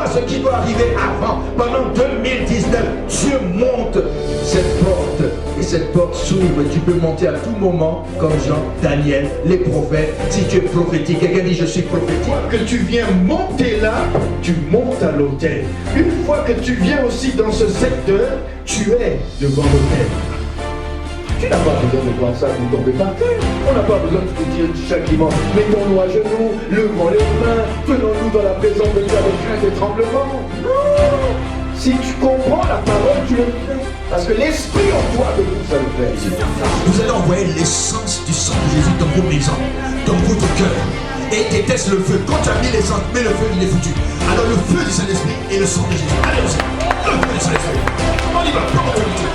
vois ce qui doit arriver avant. Pendant 2019, Dieu monte cette porte. Et cette porte s'ouvre. Tu peux monter à tout moment, comme Jean, Daniel, les prophètes. Si tu es prophétique, quelqu'un dit je suis prophétique. Une fois que tu viens monter là, tu montes à l'autel. Une fois que tu viens aussi dans ce secteur, tu es devant l'autel. Tu n'as pas besoin de voir ça pour tomber par terre. On n'a pas besoin de te dire chaquement, mettons-nous à genoux, levons les mains, tenons-nous dans la présence de Dieu avec crainte et tremblement. Non! Si tu comprends la parole, tu le fais. Parce que l'esprit en toi de vous, ça le fait. Vous allez envoyer l'essence du sang de Jésus dans vos maisons, dans votre cœur. Et déteste le feu. Quand tu as mis l'essence, mais le feu, il est foutu. Alors le feu du Saint-Esprit et le sang de Jésus. Allez, le feu du Saint-Esprit. On y va, prends l'autorité.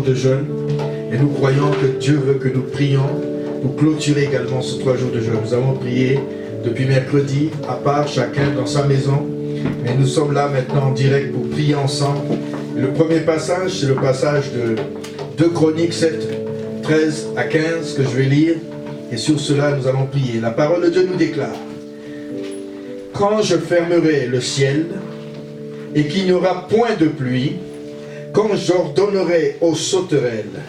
De jeûne et nous croyons que Dieu veut que nous prions pour clôturer également ces 3 jours de jeûne. Nous avons prié depuis mercredi à part, chacun dans sa maison, mais nous sommes là maintenant en direct pour prier ensemble. Et le premier passage, c'est le passage de 2 Chroniques 7, 13 à 15 que je vais lire, et sur cela nous allons prier. La parole de Dieu nous déclare: quand je fermerai le ciel et qu'il n'y aura point de pluie, quand j'ordonnerai aux sauterelles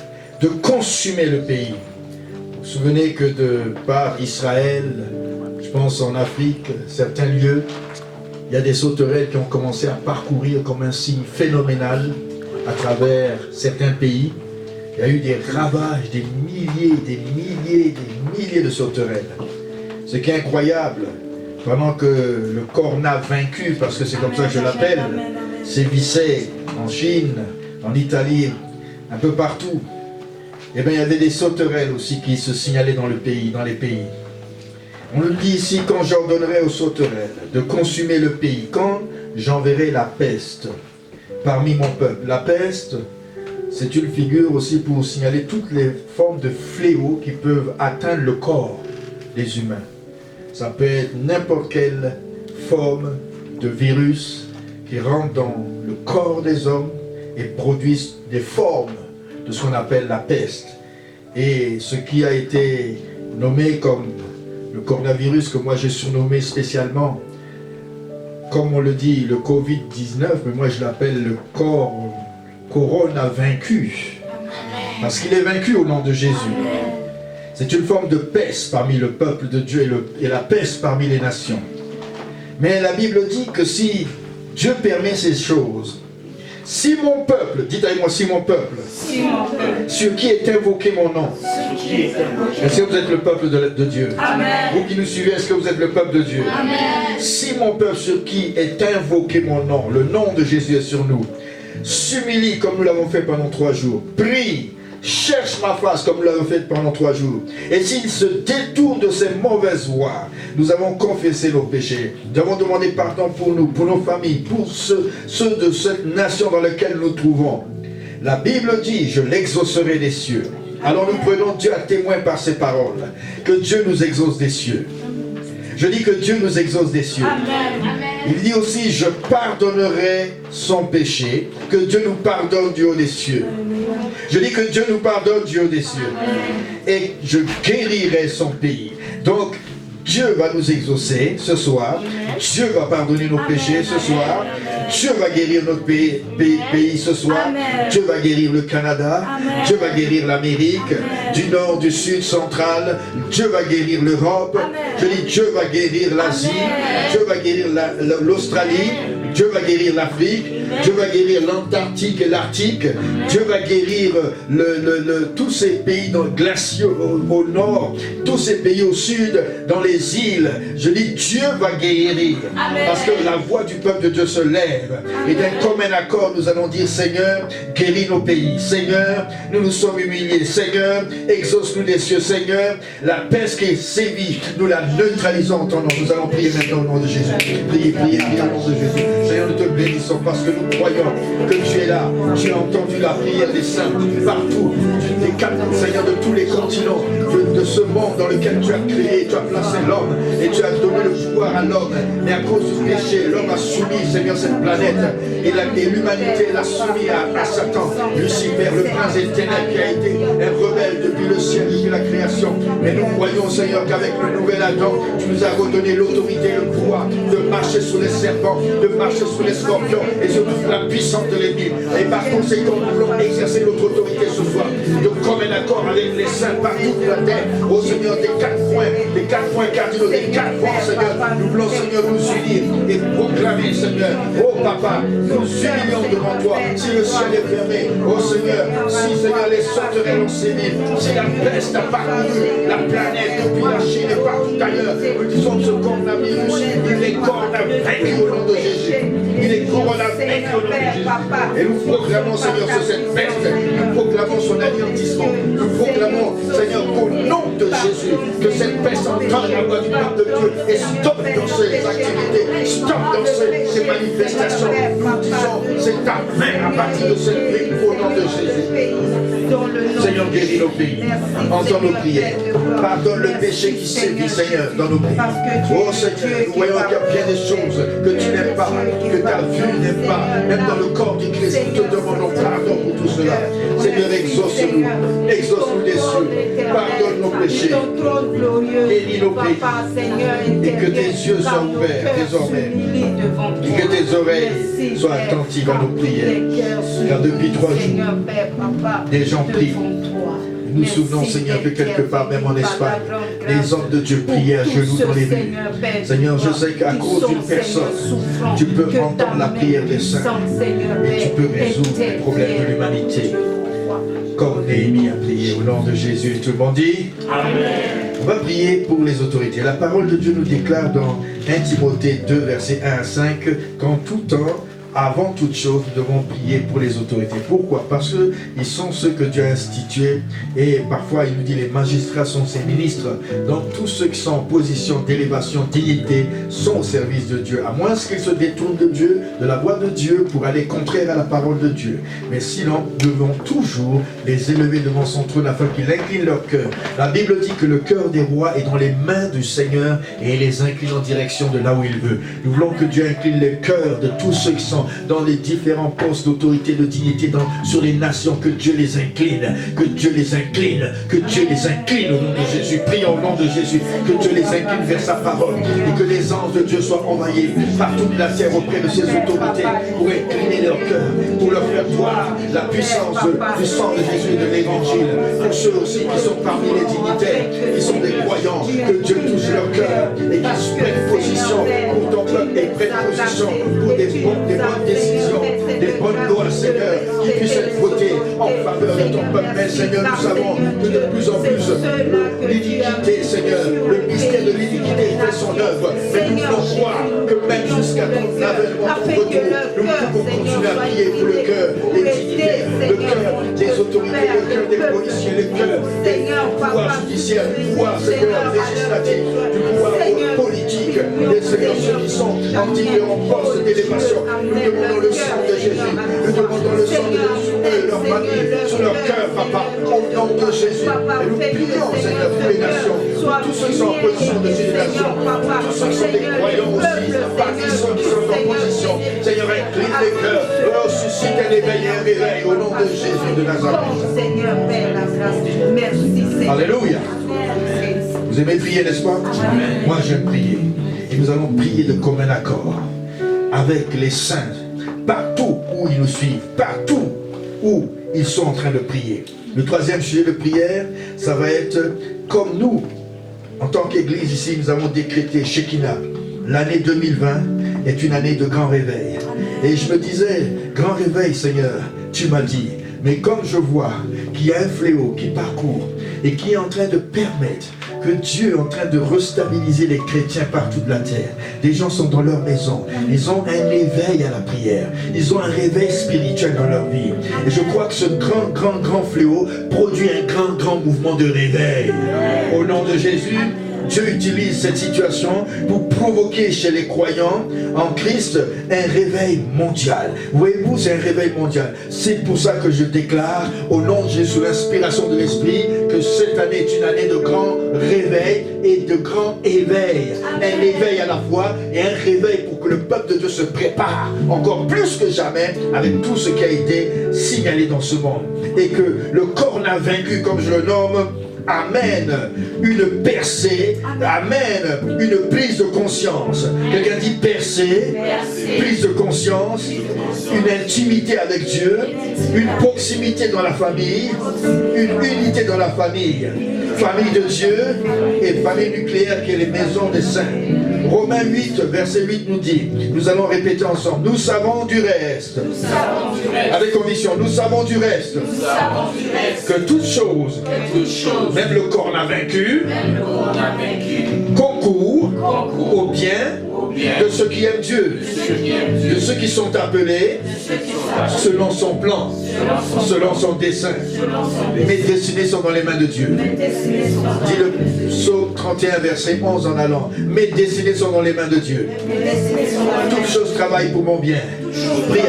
de consumer le pays. Vous vous souvenez que de par Israël, je pense en Afrique, certains lieux, il y a des sauterelles qui ont commencé à parcourir comme un signe phénoménal à travers certains pays. Il y a eu des ravages, des milliers de sauterelles. Ce qui est incroyable, pendant que le corona vaincu, parce que c'est comme ça que je l'appelle, sévissait en Chine, en Italie, un peu partout, et bien il y avait des sauterelles aussi qui se signalaient dans le pays, dans les pays. On le dit ici: quand j'ordonnerai aux sauterelles de consumer le pays, quand j'enverrai la peste parmi mon peuple. La peste, c'est une figure aussi pour signaler toutes les formes de fléaux qui peuvent atteindre le corps des humains. Ça peut être n'importe quelle forme de virus qui rentrent dans le corps des hommes et produisent des formes de ce qu'on appelle la peste. Et ce qui a été nommé comme le coronavirus, que moi j'ai surnommé spécialement, comme on le dit, le Covid-19, mais moi je l'appelle le corona vaincu. Parce qu'il est vaincu au nom de Jésus. C'est une forme de peste parmi le peuple de Dieu et la peste parmi les nations. Mais la Bible dit que si Dieu permet ces choses, si mon peuple, dites avec moi, si mon peuple, sur qui est invoqué mon nom, est-ce que vous êtes le peuple de Dieu? Amen. Vous qui nous suivez, est-ce que vous êtes le peuple de Dieu? Amen. Si mon peuple sur qui est invoqué mon nom, le nom de Jésus est sur nous, s'humilie comme nous l'avons fait pendant 3 jours, prie, cherche ma face comme nous l'avons fait pendant 3 jours. Et s'il se détourne de ses mauvaises voies, nous avons confessé nos péchés. Nous avons demandé pardon pour nous, pour nos familles, pour ceux de cette nation dans laquelle nous nous trouvons. La Bible dit: je l'exaucerai des cieux. Alors nous prenons Dieu à témoin par ces paroles, que Dieu nous exauce des cieux. Je dis que Dieu nous exauce des cieux. Amen. Il dit aussi: je pardonnerai son péché, que Dieu nous pardonne du haut des cieux. Je dis que Dieu nous pardonne du haut des cieux. Et je guérirai son pays. Donc, Dieu va nous exaucer ce soir. Dieu va pardonner nos péchés ce soir. Dieu va guérir notre pays ce soir. Amen. Dieu va guérir le Canada. Amen. Dieu va guérir l'Amérique, Amen. du nord, du sud, central. Dieu va guérir l'Europe. Amen. Je dis Dieu va guérir l'Asie. Amen. Dieu va guérir l'Australie. Dieu va guérir l'Afrique. Dieu va guérir l'Antarctique et l'Arctique. Dieu va guérir tous ces pays glaciaux au nord, tous ces pays au sud, dans les îles. Je dis Dieu va guérir. Amen. Parce que la voix du peuple de Dieu se lève. Et d'un commun accord, nous allons dire Seigneur, guéris nos pays. Seigneur, nous nous sommes humiliés. Seigneur, exauce-nous des cieux. Seigneur, la peste qui sévit, nous la neutralisons en ton nom. Nous allons prier maintenant au nom de Jésus. Priez, priez, priez au nom de Jésus. Seigneur, nous te bénissons parce que nous croyons que tu es là. Tu as entendu la prière des saints partout, des quatre, Seigneur, de tous les continents, de ce monde dans lequel tu as créé, tu as placé l'homme et tu as donné le pouvoir à l'homme. Mais à cause du péché, l'homme a soumis, Seigneur, cette planète et l'humanité l'a soumis à Satan, Lucifer, le prince des ténèbres qui a été un rebelle depuis le ciel, depuis la création. Mais nous croyons, Seigneur, qu'avec le nouvel Adam, tu nous as redonné l'autorité et le pouvoir de marcher sur les serpents, de marcher sur les scorpions et sur toute la puissance de l'ennemi. Et par conséquent, nous voulons exercer notre autorité ce soir, de commun accord avec les saints partout de la terre, au Seigneur, des quatre points cardinaux, des quatre points, Seigneur. Nous voulons, Seigneur, nous unir et proclamer, Seigneur, oh Papa, nous humilions devant toi. Si le ciel est fermé, oh Seigneur, si, Seigneur, les sauterelles ont sévi, si la peste a parcouru la planète depuis la Chine et partout ailleurs, nous disons que ce coronavirus, il est vaincu au nom de Jésus. Il est vaincu au nom de Jésus. Et nous proclamons, Seigneur, sur cette peste, nous proclamons son anéantissement. Nous proclamons, Seigneur, au nom de Jésus, que cette peste entende la voix du peuple de Dieu et stoppe dans ses activités, stoppe dans ses manifestations. Nous disons, c'est ta main à partir de cette nuit au nom de Jésus. Seigneur, guéris nos pays, entends nos prières, pardonne le péché qui sévit, Seigneur, dans nos pays. Oh Seigneur, nous voyons qu'il y a bien des choses que tu n'aimes pas, que ta vue n'aime pas, même dans le corps du Christ, nous te demandons pardon pour tout cela. Seigneur, exauce-nous des cieux, pardonne nos péchés, guéris nos pays, et que tes yeux soient ouverts désormais, et que tes oreilles soient attentives à nos prières. Car depuis 3 jours, des gens prient. Nous nous souvenons, Seigneur, que quelque part, même en Espagne, les hommes de Dieu priaient à genoux dans les rues. Seigneur, je sais qu'à cause d'une personne, tu peux entendre la prière des saints et tu peux résoudre les problèmes de l'humanité. Comme Néhémie a prié au nom de Jésus. Tout le monde dit Amen. On va prier pour les autorités. La parole de Dieu nous déclare dans 1 Timothée 2, versets 1 à 5, qu'en tout temps, avant toute chose, nous devons prier pour les autorités. Pourquoi? Parce qu'ils sont ceux que Dieu a institués et parfois il nous dit les magistrats sont ses ministres. Donc tous ceux qui sont en position d'élévation, dignité, sont au service de Dieu. À moins qu'ils se détournent de Dieu, de la voie de Dieu pour aller contraire à la parole de Dieu. Mais sinon, nous devons toujours les élever devant son trône afin qu'ils inclinent leur cœur. La Bible dit que le cœur des rois est dans les mains du Seigneur et il les incline en direction de là où il veut. Nous voulons que Dieu incline les cœurs de tous ceux qui sont dans les différents postes d'autorité, de dignité sur les nations, que Dieu les incline, que Dieu les incline, que Dieu les incline au nom de Jésus. Prions au nom de Jésus, que Dieu les incline vers sa parole et que les anges de Dieu soient envoyés partout de la terre auprès de ses autorités pour incliner leur cœur, pour leur faire voir la puissance du sang de Jésus et de l'évangile. Pour ceux aussi qui sont parmi les dignitaires, qui sont des croyants, que Dieu touche leur cœur et qu'ils prennent position pour ton peuple et prennent position pour des bonnes décisions, des bonnes lois, Seigneur, qui puissent être votées en faveur de ton peuple. Mais Seigneur, nous savons que de plus en plus, l'iniquité, Seigneur, le mystère de l'iniquité fait son œuvre. Mais nous voulons croire que même jusqu'à ton avènement, ton retour, nous pouvons continuer à prier pour le cœur des dignitaires, le cœur des autorités, le cœur des policiers, le cœur des pouvoirs judiciaires, du pouvoir, Seigneur, législatif, du pouvoir politique, les Seigneurs, ceux qui sont en différents postes d'élévation. Nous demandons le sang de Jésus. Nous demandons le sang de Jésus sur eux, leur famille, sur leur cœur, Papa, au nom de Jésus. Et nous prions, Seigneur, pour les nations, pour tous ceux qui sont en position de génération, pour tous ceux qui sont des croyants aussi, parmi ceux qui sont en position. Seigneur, incline les cœurs, suscite un éveil et un réveil au nom de Jésus de Nazareth. Seigneur, Père, la grâce. Merci, Seigneur. Alléluia. Vous aimez prier, n'est-ce pas? Moi, j'aime prier. Et nous allons prier de commun accord avec les saints, partout où ils nous suivent, partout où ils sont en train de prier. Le troisième sujet de prière, ça va être comme nous, en tant qu'Église ici, nous avons décrété Shekinah. L'année 2020 est une année de grand réveil. Et je me disais, grand réveil Seigneur, tu m'as dit, mais comme je vois qu'il y a un fléau qui parcourt et qui est en train de permettre que Dieu est en train de restabiliser les chrétiens partout de la terre. Des gens sont dans leur maison. Ils ont un éveil à la prière. Ils ont un réveil spirituel dans leur vie. Et je crois que ce grand fléau produit un grand mouvement de réveil. Au nom de Jésus, Dieu utilise cette situation pour provoquer chez les croyants en Christ un réveil mondial. Voyez-vous, c'est un réveil mondial. C'est pour ça que je déclare au nom de Jésus, sous l'inspiration de l'Esprit, que cette année est une année de grand réveil et de grand éveil. Un éveil à la fois et un réveil pour que le peuple de Dieu se prépare encore plus que jamais avec tout ce qui a été signalé dans ce monde. Et que le corps n'a vaincu, comme je le nomme, amène une percée, amène une prise de conscience. Quelqu'un dit percée, prise de conscience, une intimité avec Dieu, une proximité dans la famille, une unité dans la famille. Famille de Dieu et famille nucléaire qui est les maisons des saints. Romains 8, verset 8 nous dit, nous allons répéter ensemble, nous savons du reste, avec conviction, nous savons du reste, que toute chose, même le corps n'a vaincu, concourt au bien de ceux qui aiment Dieu, de ceux qui sont appelés selon son plan, selon son dessein. Mes destinées sont dans les mains de Dieu. Dit le psaume 31, verset 11 en allant. Mes destinées sont dans les mains de Dieu. Toutes choses travaillent pour mon bien. Prie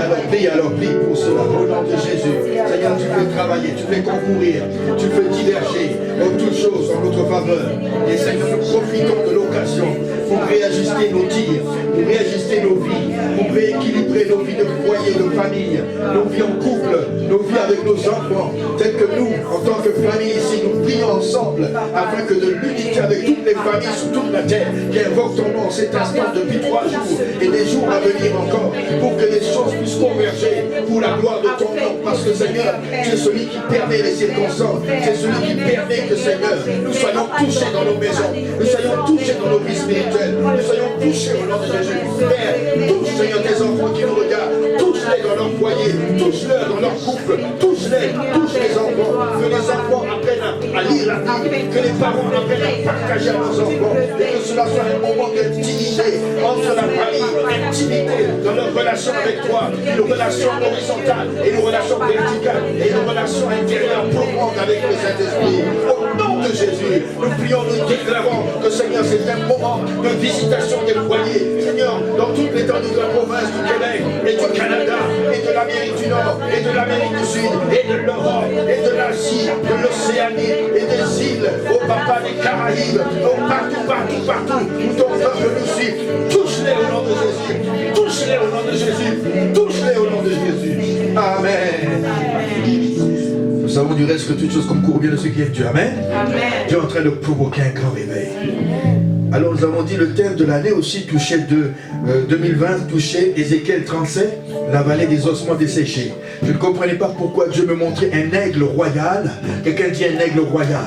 pour cela. Au nom de Jésus. Seigneur, tu fais travailler, tu fais concourir, tu fais diverger toutes choses en notre faveur. Et Seigneur, nous profitons de l'occasion pour réajuster nos tirs, pour réajuster nos vies, pour rééquilibrer nos vies de foyer, de famille, nos vies en couple, nos vies avec nos enfants, tels que nous, en tant que famille ici, nous prions ensemble, afin que de l'unité avec toutes les familles sur toute la terre, qui invoquent ton nom en cet instant depuis 3 jours, et des jours à venir encore, pour que les choses puissent converger pour la gloire de ton nom, parce que Seigneur, tu es celui qui permet les circonstances, c'est celui qui permet que Seigneur, nous soyons touchés dans nos maisons, nous soyons touchés dans nos vies spirituelles, nous soyons touchés au nom de Jésus. Père, touche Seigneur tes enfants qui nous regardent, touche-les dans leur foyer, touche-les dans leur couple, touche-les, touche les enfants, que les enfants apprennent à lire la Bible, que les parents apprennent à partager à leurs enfants, et que cela soit un moment d'intimité entre la famille, intimité dans leur relation avec toi, une relation horizontale et une relation verticale et une relation intérieure profonde avec le Saint-Esprit. Au nom de Jésus, nous prions, nous déclarons que Seigneur, c'est un moment de visitation des foyers. Seigneur, dans toute l'étendue de la province du Québec et du Canada et de l'Amérique du Nord et de l'Amérique du Sud et de l'Europe et de l'Asie, de l'Océanie et des îles, au papa des Caraïbes, partout, où ton peuple nous suit. Touche-les au nom de Jésus, touche-les au nom de Jésus, touche-les au nom de Jésus. Amen. Nous savons du reste que toutes choses concourent bien de ceux qui aiment Dieu. Amen. Dieu est en train de provoquer un grand réveil. Alors nous avons dit le thème de l'année aussi touché 2020, touché Ézéchiel 37, la vallée des ossements desséchés. Je ne comprenais pas pourquoi Dieu me montrait un aigle royal. Quelqu'un dit un aigle royal.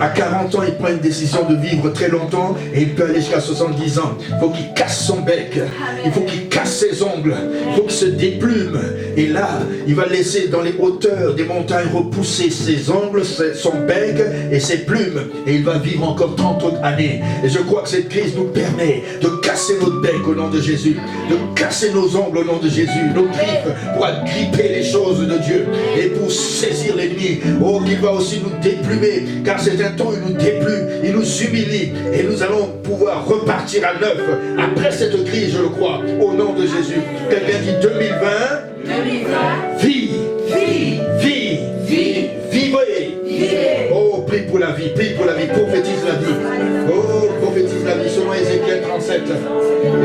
À 40 ans, il prend une décision de vivre très longtemps et il peut aller jusqu'à 70 ans. Il faut qu'il casse son bec, il faut qu'il casse ses ongles, il faut qu'il se déplume. Et là, il va laisser dans les hauteurs des montagnes repousser ses ongles, son bec et ses plumes. Et il va vivre encore 30 autres années. Et je crois que cette crise nous permet de casser notre bec au nom de Jésus, de casser nos ongles au nom de Jésus, nos griffes pour agripper les choses de Dieu et pour saisir l'ennemi. Oh, qu'il va aussi nous déplumer, car c'est un temps où il nous déplume, il nous humilie et nous allons pouvoir repartir à neuf après cette crise, je le crois, au nom de Jésus. Quelqu'un dit 2020, vivez. Oh, prie pour la vie, prophétise la vie. Oh, prophétise la vie selon Ézéchiel 37.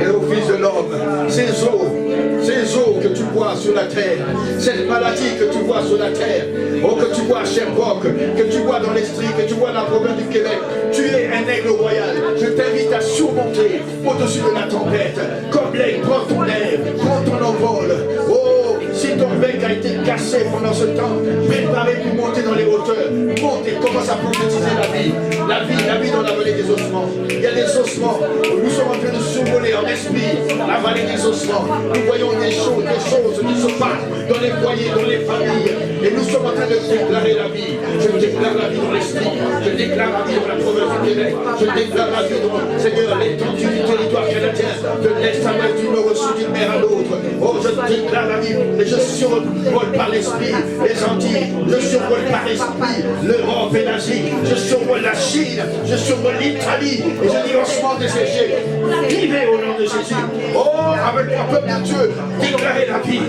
Et au Fils de l'homme, ces eaux que tu vois sur la terre, cette maladie que tu vois sur la terre, oh, que tu vois à Sherbrooke, que tu vois dans l'Estrie, que tu vois dans la province du Québec, tu es un aigle royal. Je t'invite à surmonter au-dessus de la tempête. Comme l'aigle, prends ton air, prends ton envol, pendant ce temps, préparez pour monter dans les hauteurs. Montez, commence à prophétiser la vie. La vie dans la vallée des ossements. Il y a des ossements. Nous sommes en train de survoler en esprit la vallée des ossements. Nous voyons des choses qui se passent dans les foyers, dans les familles. Et nous sommes en train de déclarer la vie. Je déclare la vie dans l'esprit. Je déclare la vie dans la province du Québec. Je déclare la vie dans, Seigneur, l'étendue du territoire canadien, de l'est à l'ouest, du nord au sud, d'une mer à l'autre. Oh, je déclare la vie. Et je survole par l'esprit les Antilles. Je survole par l'esprit l'Europe et l'Asie. Je survole la Chine. Je survole l'Italie. Et je dis ossements desséchés. Vivez au nom de Jésus. Oh, avec moi, peuple de Dieu, déclarez la vie.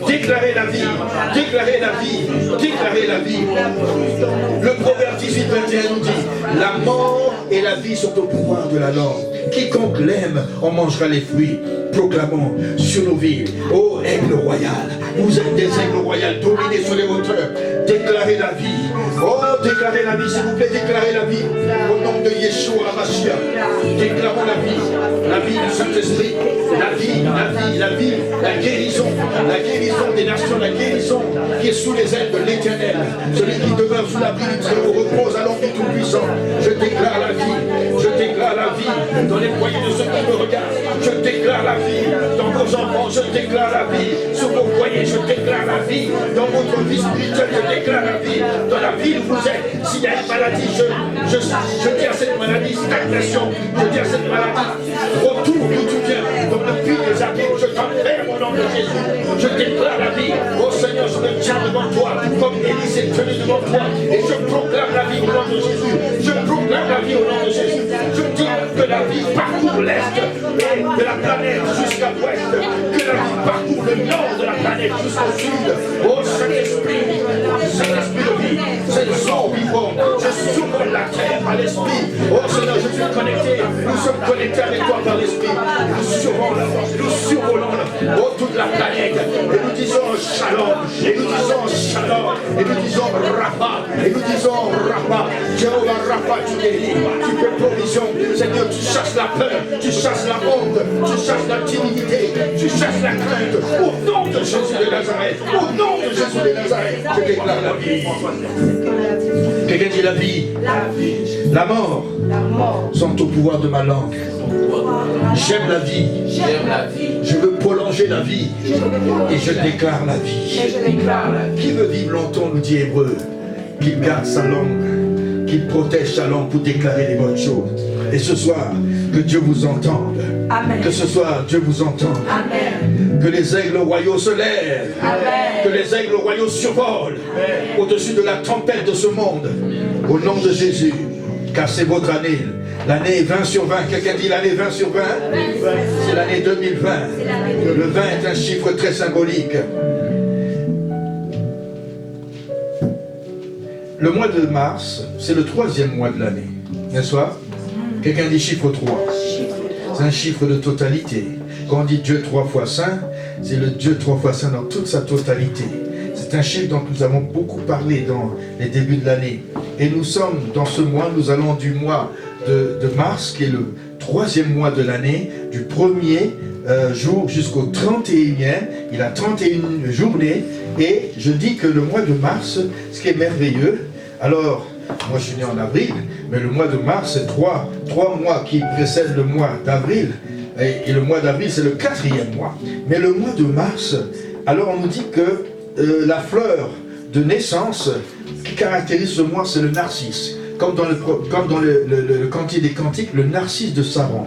Déclarez la vie. Déclarez la vie. Déclarez la vie. Le Proverbe 18-21 nous dit, la mort et la vie sont au pouvoir de la langue. Quiconque l'aime en mangera les fruits. Proclamons sur nos villes, ô aigle royal, vous êtes des aigles royales dominés sur les hauteurs. Déclarez la vie. Oh, déclarez la vie, s'il vous plaît, déclarez la vie. Au nom de Yeshua HaMashiach. Déclarons la vie du Saint-Esprit. La vie, la guérison des nations, la guérison qui est sous les ailes de l'Éternel. Celui qui demeure sous l'abri du Très-Haut repose à l'ombre du Tout-Puissant. Je déclare la vie. Je déclare la vie dans les foyers de ceux qui me regardent. Je déclare la vie dans vos enfants. Je déclare la vie sur vos foyers. Je déclare la vie dans votre vie spirituelle. Je déclare la vie dans la ville où vous êtes. S'il y a une maladie, je dis à cette maladie stagnation. Je dis à cette maladie retour d'où tu viens. Comme depuis des années, je t'enferme au nom de Jésus. Je déclare la vie. Oh Seigneur, je me tiens devant toi comme Élie s'est tenu devant toi. Et je proclame la vie au nom de Jésus. Je proclame la vie au nom de Jésus. Je dis que la vie parcourt l'est de la planète jusqu'à l'ouest. Que la vie parcourt le nord de la planète jusqu'au sud. Oh Saint-Esprit de vie, c'est son vivant. Je survole la terre par l'esprit. Oh Seigneur, je suis connecté. Nous sommes connectés avec toi par l'esprit. Nous survolons toute la planète. Et nous disons shalom. Et nous disons shalom. Et nous disons Rapha. Et nous disons Rapha. Jéhovah Rapha, tu guéris. Tu fais provision. Seigneur, tu chasses la peur. Tu chasses la honte. Tu chasses la timidité. Tu chasses la crainte. Au nom de Jésus de Nazareth. Au nom de Jésus de Nazareth. Je déclare la vie. Quelqu'un dit la vie. La mort sont au pouvoir de ma langue. J'aime la vie. Je veux prolonger la vie. Et je déclare la vie. Qui veut vivre longtemps, nous dit Hébreu, qu'il garde sa langue, qu'il protège sa langue pour déclarer les bonnes choses. Et ce soir, que Dieu vous entende. Amen. Que ce soir, Dieu vous entende. Amen. Que les aigles royaux se lèvent. Amen. Que les aigles royaux survolent au-dessus de la tempête de ce monde. Au nom de Jésus, car c'est votre année. L'année 20 sur 20. Quelqu'un dit l'année 20 sur 20? C'est l'année 2020. Le 20 est un chiffre très symbolique. Le mois de mars, c'est le 3e mois de l'année. N'est-ce pas? Quelqu'un dit chiffre 3. C'est un chiffre de totalité. Quand on dit Dieu 3 fois saint, c'est le Dieu 3 fois saint dans toute sa totalité. C'est un chiffre dont nous avons beaucoup parlé dans les débuts de l'année. Et nous sommes dans ce mois, nous allons du mois de mars, qui est le 3e mois de l'année, du 1er jour jusqu'au 31e. Il a 31 journées. Et je dis que le mois de mars, ce qui est merveilleux, alors, moi je suis né en avril, mais le mois de mars, c'est trois mois qui précèdent le mois d'avril. Et le mois d'avril, c'est le 4e mois. Mais le mois de mars, alors on nous dit que la fleur de naissance qui caractérise ce mois, c'est le narcisse. Comme dans le Cantique des Cantiques, le narcisse de Saran.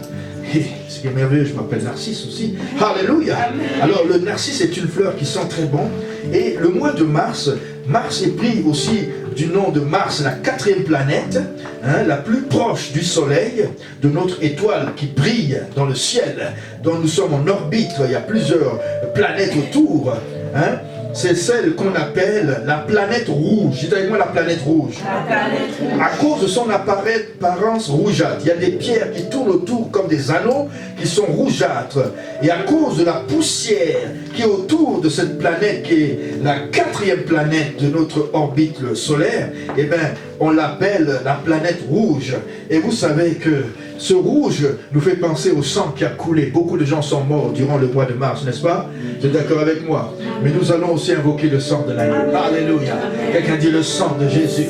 Et ce qui est merveilleux, je m'appelle Narcisse aussi. Alléluia. Alors le narcisse est une fleur qui sent très bon. Et le mois de mars, Mars est pris aussi du nom de Mars, la 4e planète, hein, la plus proche du Soleil, de notre étoile qui brille dans le ciel, dont nous sommes en orbite. Il y a plusieurs planètes autour. Hein. C'est celle qu'on appelle la planète rouge. Dites avec moi la planète rouge. À cause de son apparence rougeâtre, il y a des pierres qui tournent autour comme des anneaux qui sont rougeâtres. Et à cause de la poussière qui est autour de cette planète, qui est la 4e planète de notre orbite solaire, eh bien, on l'appelle la planète rouge. Et vous savez que ce rouge nous fait penser au sang qui a coulé. Beaucoup de gens sont morts durant le mois de mars, n'est-ce pas? Vous êtes d'accord avec moi? Mais nous allons aussi invoquer le sang de l'agneau. Alléluia. Quelqu'un dit le sang de Jésus.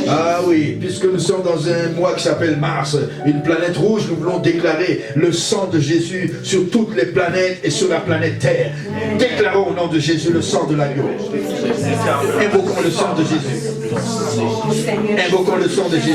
Ah oui, puisque nous sommes dans un mois qui s'appelle Mars, une planète rouge, nous voulons déclarer le sang de Jésus sur toutes les planètes et sur la planète Terre. Déclarons au nom de Jésus le sang de l'agneau. Invoquons le sang de Jésus. Invoquons le sang de Jésus.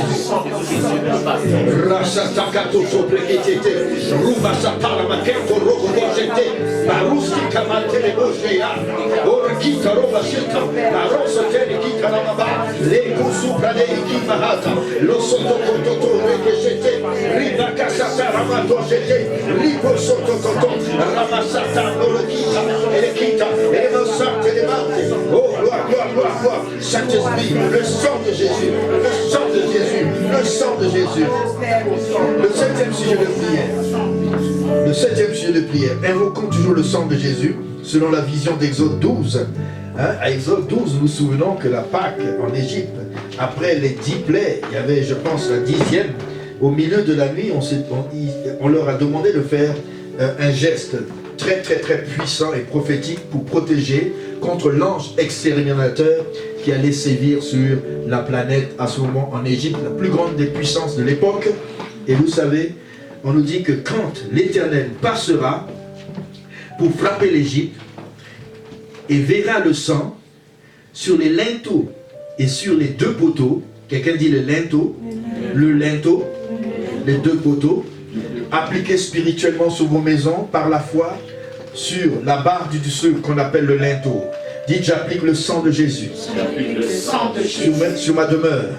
Oh, gloire, gloire, gloire, gloire. Saint-Esprit, le sang de Jésus, le sang de Jésus, le sang de Jésus. Le septième sujet de prière. Le septième sujet de prière. Invoquons toujours le sang de Jésus selon la vision d'Exode 12. À Exode 12, nous nous souvenons que la Pâque en Égypte, après les 10 plaies, il y avait, je pense, la 10e. Au milieu de la nuit, on leur a demandé de faire un geste très très très puissant et prophétique pour protéger contre l'ange exterminateur qui allait sévir sur la planète à ce moment en Égypte, la plus grande des puissances de l'époque. Et vous savez, on nous dit que quand l'Éternel passera pour frapper l'Égypte et verra le sang sur les linteaux et sur les deux poteaux, quelqu'un dit le linteau, les deux poteaux, appliqués spirituellement sur vos maisons par la foi sur la barre du dessous qu'on appelle le linteau. Dites, j'applique le sang de Jésus. Sur ma demeure.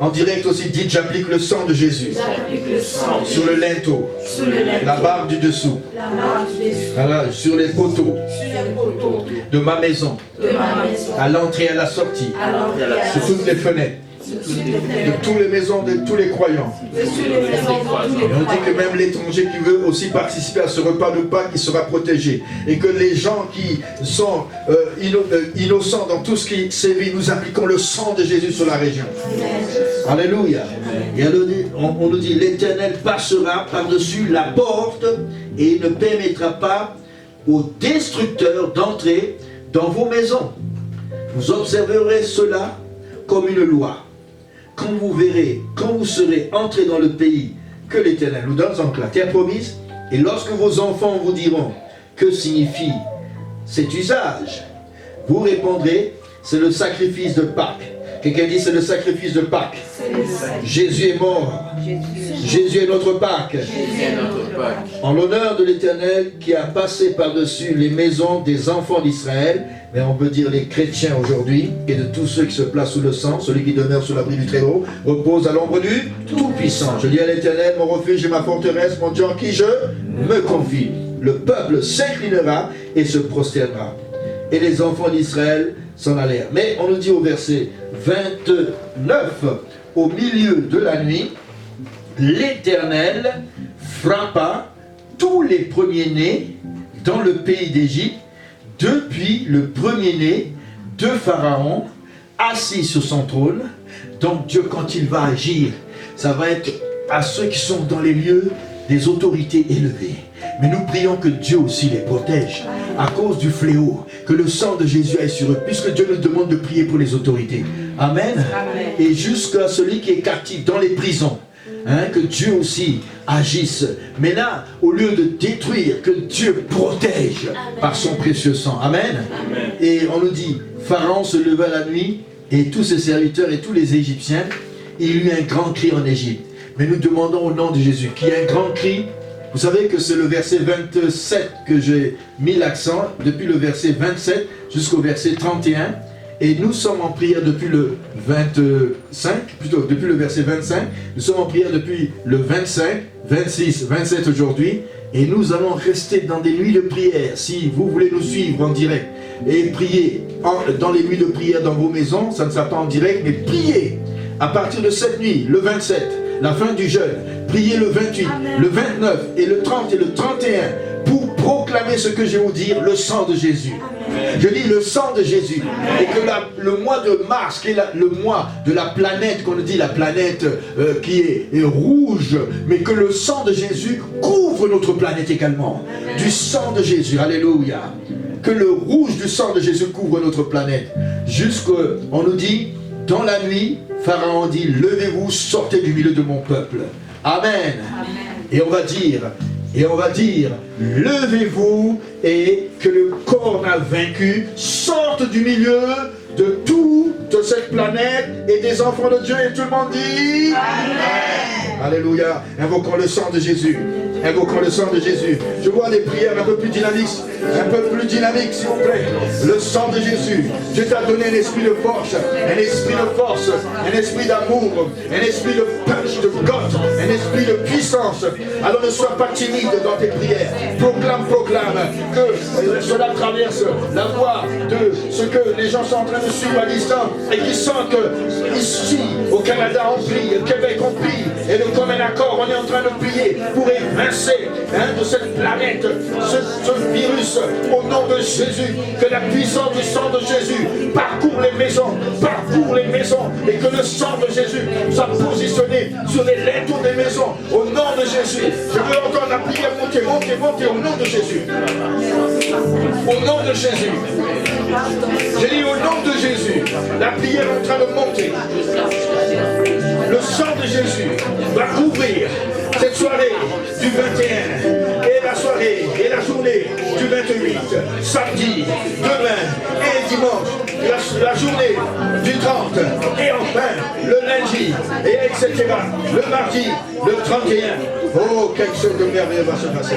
En direct aussi, dites, j'applique le sang de Jésus. Sur le linteau. La barre du dessous. Voilà, sur les poteaux. De ma maison. À l'entrée et à la sortie. Sur toutes les fenêtres. De toutes les maisons, de tous les croyants. Et on dit que même l'étranger qui veut aussi participer à ce repas de Pâques, il sera protégé. Et que les gens qui sont innocents dans tout ce qui sévit, nous appliquons le sang de Jésus sur la région. Alléluia. Et on nous dit, l'Éternel passera par-dessus la porte et il ne permettra pas aux destructeurs d'entrer dans vos maisons. Vous observerez cela comme une loi. Quand vous verrez, quand vous serez entrés dans le pays que l'Éternel nous donne en la terre promise, et lorsque vos enfants vous diront que signifie cet usage, vous répondrez, c'est le sacrifice de Pâques. Quelqu'un dit, c'est le sacrifice de Pâques. Jésus est mort. Jésus est notre Pâques. En l'honneur de l'Éternel qui a passé par-dessus les maisons des enfants d'Israël, mais on peut dire les chrétiens aujourd'hui, et de tous ceux qui se placent sous le sang, celui qui demeure sous l'abri du Très-Haut, repose à l'ombre du Tout-Puissant. Je dis à l'Éternel, mon refuge et ma forteresse, mon Dieu en qui je me confie. Le peuple s'inclinera et se prosternera. Et les enfants d'Israël s'en allèrent. Mais on nous dit au verset 29, au milieu de la nuit, l'Éternel frappa tous les premiers-nés dans le pays d'Égypte, depuis le premier-né de Pharaon, assis sur son trône. Donc Dieu, quand il va agir, ça va être à ceux qui sont dans les lieux des autorités élevées. Mais nous prions que Dieu aussi les protège à cause du fléau, que le sang de Jésus aille sur eux, puisque Dieu nous demande de prier pour les autorités. Amen. Amen. Et jusqu'à celui qui est captif dans les prisons. Que Dieu aussi agisse. Mais là, au lieu de détruire, que Dieu protège par son précieux sang. Amen. Amen. Et on nous dit, Pharaon se leva la nuit, et tous ses serviteurs et tous les Égyptiens, il y eut un grand cri en Égypte. Mais nous demandons au nom de Jésus qu'il y ait un grand cri. Vous savez que c'est le verset 27 que j'ai mis l'accent, depuis le verset 27 jusqu'au verset 31. Et nous sommes en prière depuis le 25, plutôt depuis le verset 25. Nous sommes en prière depuis le 25, 26, 27 aujourd'hui. Et nous allons rester dans des nuits de prière. Si vous voulez nous suivre en direct et prier dans les nuits de prière dans vos maisons, ça ne sera pas en direct, mais priez à partir de cette nuit, le 27, la fin du jeûne. Priez le 28, Amen. Le 29 et le 30 et le 31 pour proclamer réclamer ce que je vais vous dire, le sang de Jésus. Je dis le sang de Jésus. Et que le mois de mars, qui est le mois de la planète, qu'on dit la planète qui est rouge, mais que le sang de Jésus couvre notre planète également. Du sang de Jésus, alléluia. Que le rouge du sang de Jésus couvre notre planète. On nous dit, dans la nuit, Pharaon dit, levez-vous, sortez du milieu de mon peuple. Amen. Amen. Et on va dire, levez-vous et que le corps n'a vaincu sorte du milieu de toute cette planète et des enfants de Dieu. Et tout le monde dit Amen. Alléluia. Invoquons le sang de Jésus. Invoquons le sang de Jésus. Je vois des prières un peu plus dynamiques. Un peu plus dynamiques, s'il vous plaît. Le sang de Jésus. Dieu t'a donné un esprit de force. Un esprit de force. Un esprit d'amour. Un esprit de punch, de goth. Un esprit de puissance. Alors ne sois pas timide dans tes prières. Proclame que cela traverse la voie de ce que les gens sont en train de suivre à distance et qui sentent que ici, au Canada, on prie, au Québec, on prie. Et de commun accord, on est en train de prier pour évincer de cette planète ce virus au nom de Jésus. Que la puissance du sang de Jésus parcourt les maisons, et que le sang de Jésus soit positionné sur les lettres des maisons au nom de Jésus. Je veux entendre la prière monter au nom de Jésus. Au nom de Jésus. J'ai dit au nom de Jésus. La prière est en train de monter. Le sang de Jésus va couvrir cette soirée du 21 et la soirée et la journée du 28, samedi, demain et dimanche, la journée du 30 et enfin le lundi et etc. Le mardi, le 31. Oh, quelque chose de merveilleux va se passer.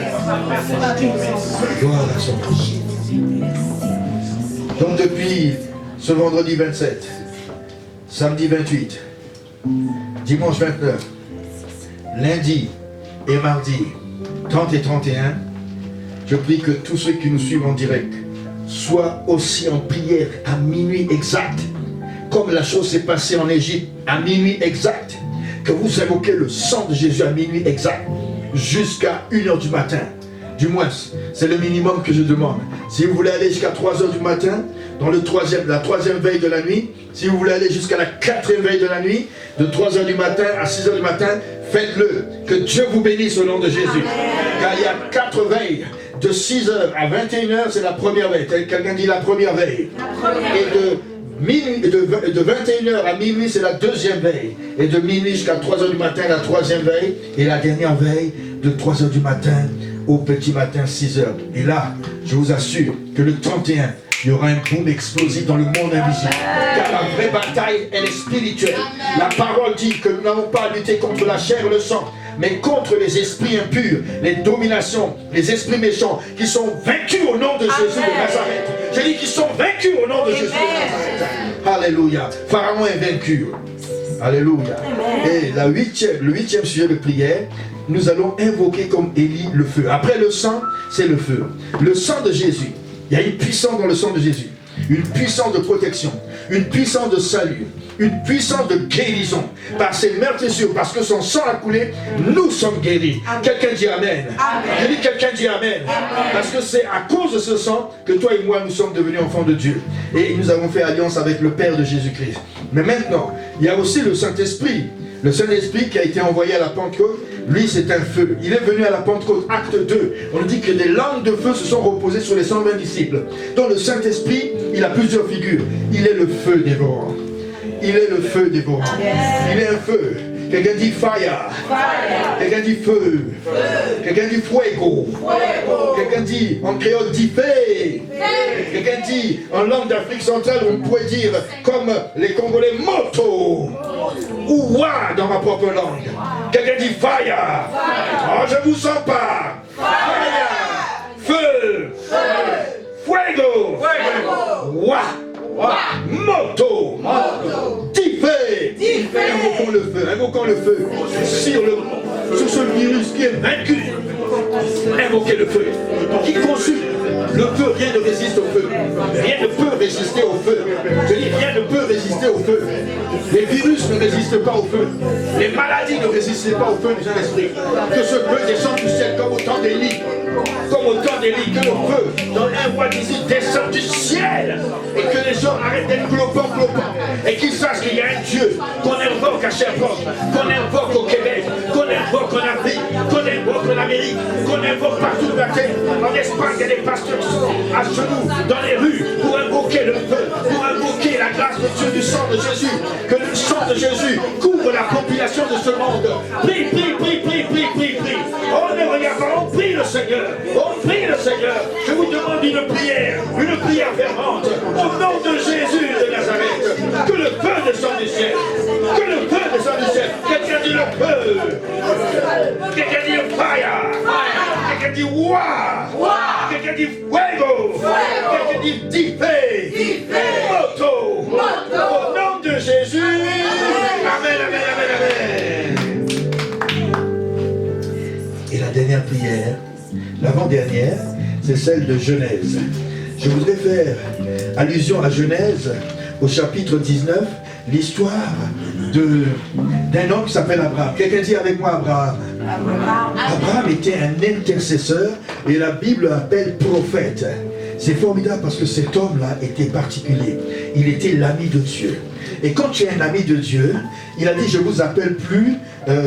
Gloire à son nom. Donc depuis ce vendredi 27, samedi 28, dimanche 29, lundi et mardi 30 et 31, je prie que tous ceux qui nous suivent en direct soient aussi en prière à minuit exact, comme la chose s'est passée en Égypte à minuit exact, que vous invoquez le sang de Jésus à minuit exact, jusqu'à 1h du matin. Du moins, c'est le minimum que je demande. Si vous voulez aller jusqu'à 3h du matin, dans la troisième veille de la nuit, si vous voulez aller jusqu'à la 4e veille de la nuit, de 3h du matin à 6h du matin, faites-le. Que Dieu vous bénisse au nom de Jésus. Amen. Car il y a 4 veilles. De 6h à 21h, c'est la première veille. Quelqu'un dit la première veille. Et de 21h à minuit, c'est la 2e veille. Et de minuit jusqu'à 3h du matin, la 3e veille. Et la dernière veille, de 3h du matin au petit matin, 6h. Et là, je vous assure que le 31, il y aura un boom explosif dans le monde invisible. Car la vraie bataille, elle est spirituelle. La parole dit que nous n'avons pas à lutter contre la chair et le sang, mais contre les esprits impurs, les dominations, les esprits méchants, qui sont vaincus au nom de Jésus de Nazareth. J'ai dit qu'ils sont vaincus au nom de Jésus de Nazareth. Alléluia. Pharaon est vaincu. Alléluia. Et le 8e sujet de prière, nous allons invoquer comme Élie le feu. Après le sang, c'est le feu. Le sang de Jésus. Il y a une puissance dans le sang de Jésus. Une puissance de protection. Une puissance de salut. Une puissance de guérison. Par ses meurtrissures, parce que son sang a coulé, nous sommes guéris. Quelqu'un dit Amen. Je dis quelqu'un dit Amen. Parce que c'est à cause de ce sang que toi et moi nous sommes devenus enfants de Dieu. Et nous avons fait alliance avec le Père de Jésus-Christ. Mais maintenant, il y a aussi le Saint-Esprit. Le Saint-Esprit qui a été envoyé à la Pentecôte, lui c'est un feu. Il est venu à la Pentecôte, acte 2. On dit que des langues de feu se sont reposées sur les 120 disciples. Donc le Saint-Esprit, il a plusieurs figures. Il est le feu dévorant. Il est le feu dévorant. Il est un feu. Quelqu'un dit fire. Quelqu'un dit feu. Quelqu'un dit fuego. Quelqu'un dit en créole dit fé. Quelqu'un dit en langue d'Afrique centrale, on pourrait dire comme les Congolais moto. Ou wa dans ma propre langue. Quelqu'un dit fire. Oh, je vous sens pas. Fire. Feu. Fuego. Wa. Moto. Diffé. Invoquons le feu sur ce virus qui est vaincu. Invoquez le feu qui consume. Le feu, rien ne résiste au feu. Rien ne peut résister au feu. Je dis rien ne peut résister résister au feu. Les virus ne résistent pas au feu. Les maladies ne résistent pas au feu du Saint-Esprit. Que ce feu descende du ciel comme autant d'Élie. Comme autant d'Élie. Que le feu, dans un roi d'ici, descende du ciel. Et que les gens arrêtent d'être clopants. Et qu'ils sachent qu'il y a un Dieu qu'on invoque à Sherbrooke, qu'on invoque au Québec, qu'on invoque en Afrique, qu'on invoque en Amérique, qu'on invoque partout de la terre. En Espagne, il y a des pasteurs qui sont à genoux dans les rues pour invoquer le feu, pour invoquer la grâce de Dieu, du sang de Jésus. Que le sang de Jésus couvre la population de ce monde. Prie, prie, prie, prie, prie, prie, prie. On ne regarde pas, on prie le Seigneur. On prie le Seigneur. Je vous demande une prière fervente. Au nom de Jésus de Nazareth. Que le feu descende du ciel. Que le feu descende du ciel. Quelqu'un dit le feu. Quelqu'un dit le fire. Quelqu'un dit wa. Quelqu'un dit fuego. Quelqu'un dit dife. Moto. Au nom de Jésus. Amen, amen, amen, amen. Et la dernière prière, l'avant-dernière, c'est celle de Genèse. Je voudrais faire allusion à Genèse, au chapitre 19, l'histoire d'un homme qui s'appelle Abraham. Quelqu'un dit avec moi Abraham. Abraham était un intercesseur et la Bible l'appelle prophète. C'est formidable parce que cet homme-là était particulier. Il était l'ami de Dieu. Et quand tu es un ami de Dieu, il a dit, je vous appelle plus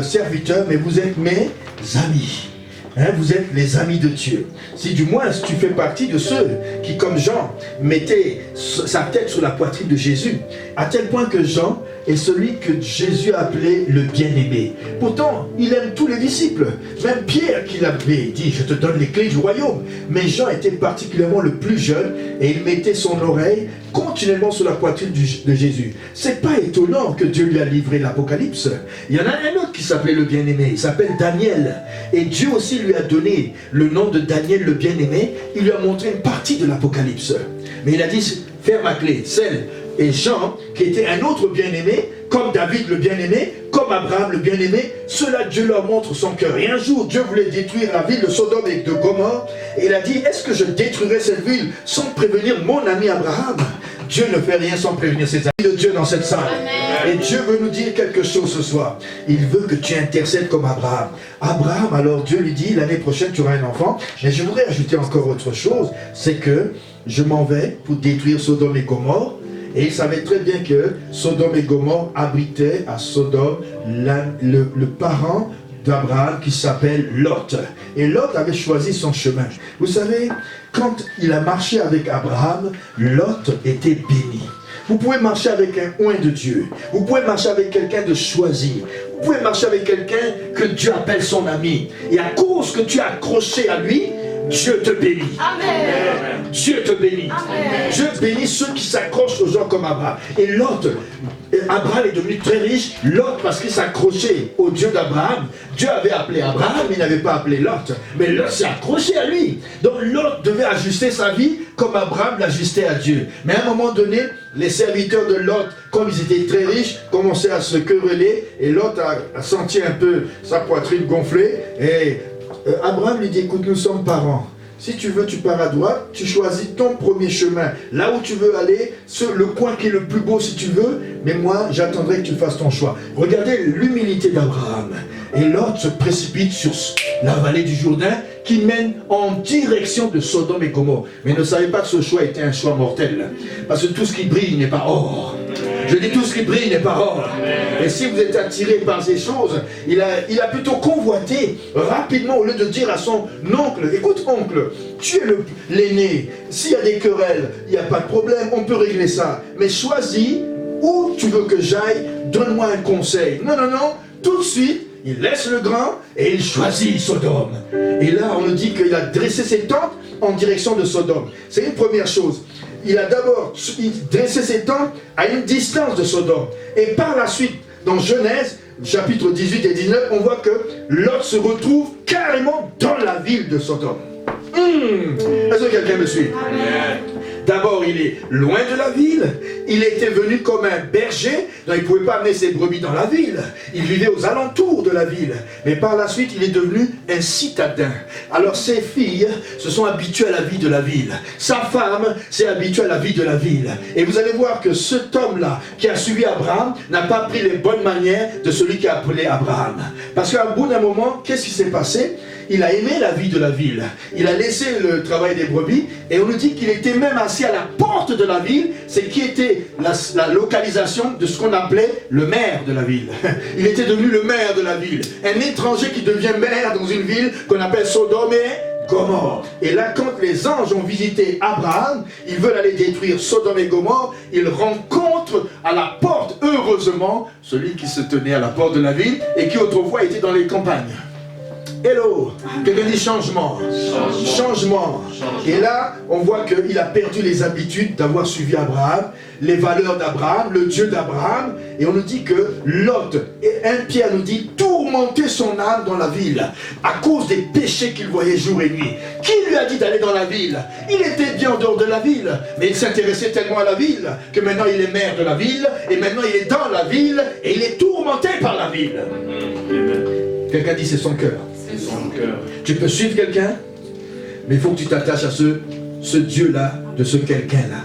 serviteurs, mais vous êtes mes amis. Hein, vous êtes les amis de Dieu. Si du moins tu fais partie de ceux qui, comme Jean, mettaient sa tête sur la poitrine de Jésus, à tel point que Jean est celui que Jésus a appelé le bien-aimé. Pourtant, il aime tous les disciples. Même Pierre qui l'avait dit, je te donne les clés du royaume. Mais Jean était particulièrement le plus jeune et il mettait son oreille continuellement sur la poitrine de Jésus. C'est pas étonnant que Dieu lui a livré l'Apocalypse. Il y en a un autre qui s'appelait le bien-aimé, il s'appelle Daniel. Et Dieu aussi lui a donné le nom de Daniel le bien-aimé. Il lui a montré une partie de l'Apocalypse. Mais il a dit, ferme ma clé, celle. Et Jean, qui était un autre bien-aimé, comme David le bien-aimé, comme Abraham le bien-aimé, cela Dieu leur montre son cœur. Et un jour, Dieu voulait détruire la ville de Sodome et de Gomorrhe. Et il a dit, est-ce que je détruirai cette ville sans prévenir mon ami Abraham? Dieu ne fait rien sans prévenir ses amis de Dieu dans cette salle. Et Dieu veut nous dire quelque chose ce soir. Il veut que tu intercèdes comme Abraham. Abraham, alors Dieu lui dit, l'année prochaine tu auras un enfant. Mais je voudrais ajouter encore autre chose. C'est que je m'en vais pour détruire Sodome et Gomorrhe. Et il savait très bien que Sodome et Gomorrhe abritaient à Sodome le parent d'Abraham qui s'appelle Lot. Et Lot avait choisi son chemin. Vous savez, quand il a marché avec Abraham, Lot était béni. Vous pouvez marcher avec un oint de Dieu. Vous pouvez marcher avec quelqu'un de choisi. Vous pouvez marcher avec quelqu'un que Dieu appelle son ami. Et à cause que tu es accroché à lui, Dieu te bénit. Amen. Dieu te bénit. Amen. Dieu bénit ceux qui s'accrochent aux gens comme Abraham. Et Lot, Abraham est devenu très riche. Lot, parce qu'il s'accrochait au Dieu d'Abraham, Dieu avait appelé Abraham, il n'avait pas appelé Lot. Mais Lot s'est accroché à lui. Donc Lot devait ajuster sa vie comme Abraham l'ajustait à Dieu. Mais à un moment donné, les serviteurs de Lot, comme ils étaient très riches, commençaient à se quereller. Et Lot a senti un peu sa poitrine gonfler. Et Abraham lui dit, écoute, nous sommes parents. Si tu veux, tu pars à droite, tu choisis ton premier chemin. Là où tu veux aller, le coin qui est le plus beau si tu veux, mais moi, j'attendrai que tu fasses ton choix. Regardez l'humilité d'Abraham. Et Lot se précipite sur la vallée du Jourdain qui mène en direction de Sodome et Gomorrhe. Mais ne savez pas que ce choix était un choix mortel. Parce que tout ce qui brille n'est pas or. Je dis tout ce qui brille n'est pas or. Et si vous êtes attiré par ces choses, il a plutôt convoité rapidement au lieu de dire à son oncle, écoute oncle, tu es l'aîné, s'il y a des querelles, il n'y a pas de problème, on peut régler ça. Mais choisis où tu veux que j'aille, donne-moi un conseil. Non, non, non, tout de suite, il laisse le grand et il choisit Sodome. Et là, on nous dit qu'il a dressé ses tentes en direction de Sodome. C'est une première chose. Il a d'abord dressé ses tentes à une distance de Sodome. Et par la suite, dans Genèse, chapitre 18 et 19, on voit que Lot se retrouve carrément dans la ville de Sodome. Est-ce que quelqu'un me suit? D'abord, il est loin de la ville, il était venu comme un berger, donc il ne pouvait pas amener ses brebis dans la ville. Il vivait aux alentours de la ville. Mais par la suite, il est devenu un citadin. Alors ses filles se sont habituées à la vie de la ville. Sa femme s'est habituée à la vie de la ville. Et vous allez voir que cet homme-là, qui a suivi Abraham, n'a pas pris les bonnes manières de celui qui a appelé Abraham. Parce qu'à bout d'un moment, qu'est-ce qui s'est passé? Il a aimé la vie de la ville. Il a laissé le travail des brebis. Et on nous dit qu'il était même assis à la porte de la ville. C'est qui était la localisation de ce qu'on appelait le maire de la ville. Il était devenu le maire de la ville. Un étranger qui devient maire dans une ville qu'on appelle Sodome et Gomorrhe. Et là, quand les anges ont visité Abraham, ils veulent aller détruire Sodome et Gomorrhe, ils rencontrent à la porte, heureusement, celui qui se tenait à la porte de la ville et qui autrefois était dans les campagnes. Hello, quelqu'un dit changement. Changement. Et là, on voit qu'il a perdu les habitudes d'avoir suivi Abraham, les valeurs d'Abraham, le Dieu d'Abraham. Et on nous dit que Lot, et 1 Pierre nous dit, tourmentait son âme dans la ville à cause des péchés qu'il voyait jour et nuit. Qui lui a dit d'aller dans la ville? Il était bien en dehors de la ville, mais il s'intéressait tellement à la ville que maintenant il est maire de la ville, et maintenant il est dans la ville, et il est tourmenté par la ville. Quelqu'un dit c'est son cœur. Tu peux suivre quelqu'un, mais il faut que tu t'attaches à ce Dieu-là, de ce quelqu'un-là.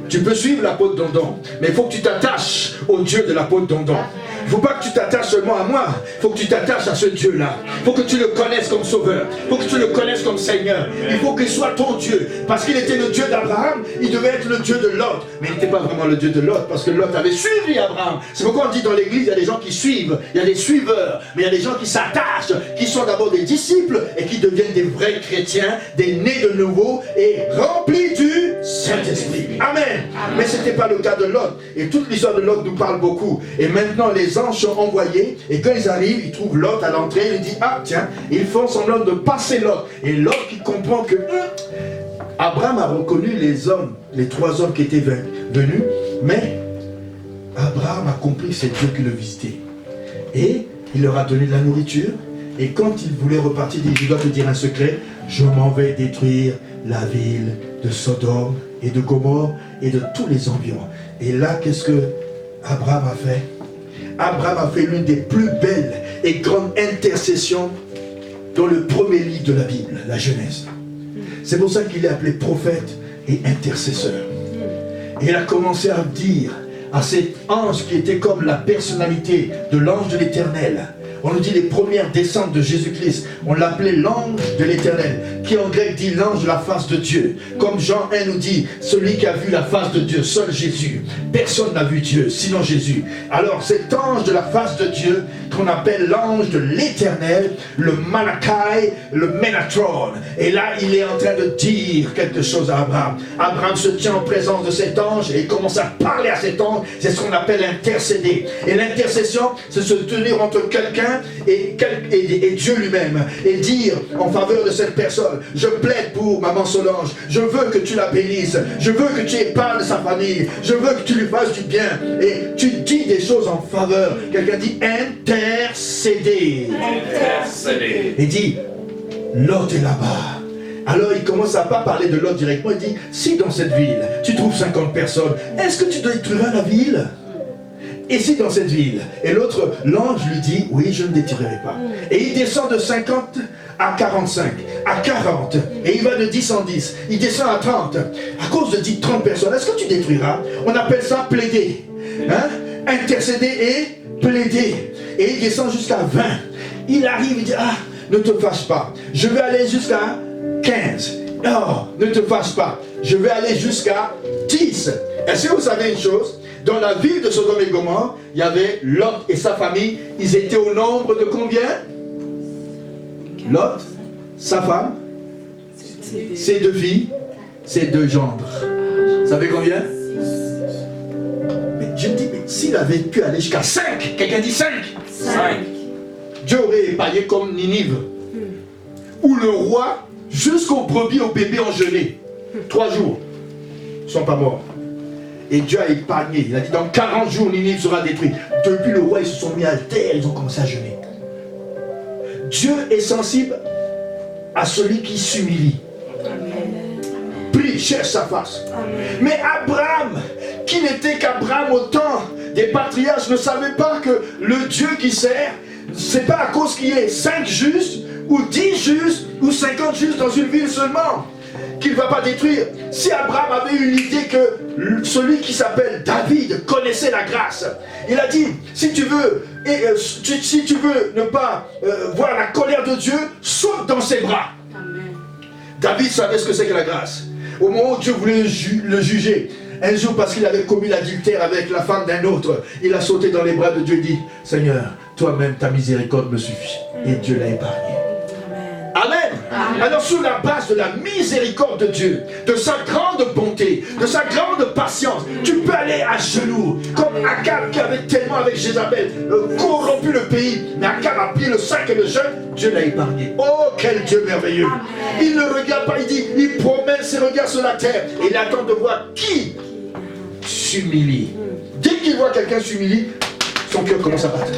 Tu peux suivre l'apôtre Dondon, mais il faut que tu t'attaches au Dieu de l'apôtre Dondon. Il ne faut pas que tu t'attaches seulement à moi, il faut que tu t'attaches à ce Dieu-là. Il faut que tu le connaisses comme sauveur, il faut que tu le connaisses comme Seigneur. Il faut qu'il soit ton Dieu, parce qu'il était le Dieu d'Abraham, il devait être le Dieu de Lot. Mais il n'était pas vraiment le Dieu de Lot, parce que Lot avait suivi Abraham. C'est pourquoi on dit dans l'église, il y a des gens qui suivent, il y a des suiveurs, mais il y a des gens qui s'attachent, qui sont d'abord des disciples, et qui deviennent des vrais chrétiens, des nés de nouveau, et remplis du Saint-Esprit. Amen. Mais ce n'était pas le cas de Lot. Et toute l'histoire de Lot nous parle beaucoup. Et maintenant, les anges sont envoyés. Et quand ils arrivent, ils trouvent Lot à l'entrée. Ils disent, ah tiens, ils font semblant de passer Lot. Et Lot qui comprend que Abraham a reconnu les hommes, les 3 hommes qui étaient venus. Mais Abraham a compris que c'est Dieu qui le visitait. Et il leur a donné de la nourriture. Et quand il voulait repartir, il dit, je dois te dire un secret. Je m'en vais détruire la ville de Sodome et de Gomorre et de tous les environs. Et là, qu'est-ce que Abraham a fait? Abraham a fait l'une des plus belles et grandes intercessions dans le premier livre de la Bible, la Genèse. C'est pour ça qu'il est appelé prophète et intercesseur. Et il a commencé à dire à cet ange qui était comme la personnalité de l'ange de l'Éternel. On nous dit les premières descentes de Jésus-Christ. On l'appelait l'ange de l'Éternel, qui en grec dit l'ange de la face de Dieu. Comme Jean 1 nous dit, celui qui a vu la face de Dieu, seul Jésus. Personne n'a vu Dieu, sinon Jésus. Alors cet ange de la face de Dieu, qu'on appelle l'ange de l'Éternel, le Malachi, le Ménatron. Et là, il est en train de dire quelque chose à Abraham. Abraham se tient en présence de cet ange et il commence à parler à cet ange. C'est ce qu'on appelle intercéder. Et l'intercession, c'est se tenir entre quelqu'un et Dieu lui-même, et dire en faveur de cette personne, je plaide pour maman Solange, je veux que tu la bénisses, je veux que tu épargnes sa famille, je veux que tu lui fasses du bien, et tu dis des choses en faveur. Quelqu'un dit intercéder. Et dit Lot est là-bas. Alors il commence à pas parler de Lot directement, il dit si dans cette ville tu trouves 50 personnes, est-ce que tu détruiras la ville? Et si dans cette ville? Et l'autre, l'ange lui dit, oui, je ne détruirai pas. Et il descend de 50 à 45, à 40, et il va de 10 en 10, il descend à 30. À cause de 10, 30 personnes, est-ce que tu détruiras? On appelle ça plaider. Hein? Intercéder et plaider. Et il descend jusqu'à 20. Il arrive, il dit, ah, ne te fâche pas. Je vais aller jusqu'à 15. Oh, ne te fâche pas. Je vais aller jusqu'à 10. Est-ce que vous savez une chose? Dans la ville de Sodome et Gomorre, il y avait Lot et sa famille. Ils étaient au nombre de combien? Lot, sa femme, ses 2 filles, ses 2 gendres. Vous savez combien? Mais je me dis, mais s'il avait pu aller jusqu'à 5, quelqu'un dit 5? 5. Dieu aurait épargné comme Ninive, où le roi, jusqu'aux brebis, aux bébés ont jeûné. 3 jours, ils ne sont pas morts. Et Dieu a épargné. Il a dit, dans 40 jours, Ninive sera détruite. Depuis le roi, ils se sont mis à terre, ils ont commencé à jeûner. Dieu est sensible à celui qui s'humilie. prie, cherche sa face. Mais Abraham, qui n'était qu'Abraham au temps des patriarches, ne savait pas que le Dieu qui sert, c'est pas à cause qu'il y ait 5 justes, ou 10 justes, ou 50 justes dans une ville seulement, qu'il ne va pas détruire. Si Abraham avait eu l'idée que celui qui s'appelle David connaissait la grâce, il a dit, si tu veux, si tu veux ne pas voir la colère de Dieu, saute dans ses bras. Amen. David savait ce que c'est que la grâce. Au moment où Dieu voulait le juger, un jour parce qu'il avait commis l'adultère avec la femme d'un autre, il a sauté dans les bras de Dieu et dit, Seigneur, toi-même ta miséricorde me suffit. Et Dieu l'a épargné. Amen. Amen. Alors sur la base de la miséricorde de Dieu, de sa grande bonté, de sa grande patience, tu peux aller à genoux, comme Akab qui avait tellement avec Jézabel corrompu le pays, mais Akab a pris le sac et le jeûne, Dieu l'a épargné. Oh quel Dieu merveilleux. Amen. Il ne regarde pas, il dit, il promène ses regards sur la terre et il attend de voir qui s'humilie. Dès qu'il voit quelqu'un s'humilie, son cœur commence à battre.